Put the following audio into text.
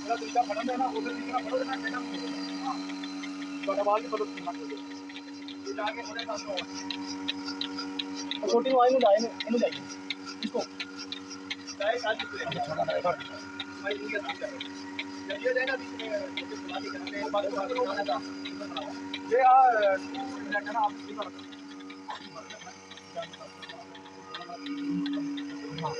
मेरा तरीका फड़न है ना उधर जितना फड़ोगे ना कहना मुझे हां तो बाल की फड़ो मत करो ये जाके थोड़े पास हो छोटी वाली में जाए इन्हें जाइए इसको चाहे साथ ही छोटा ड्राइवर भाई इनके साथ चलो जब ये जाए ना बीच में छोटे चला के करते हैं बात को बनाना था ये तू कहना आप इसी पर हां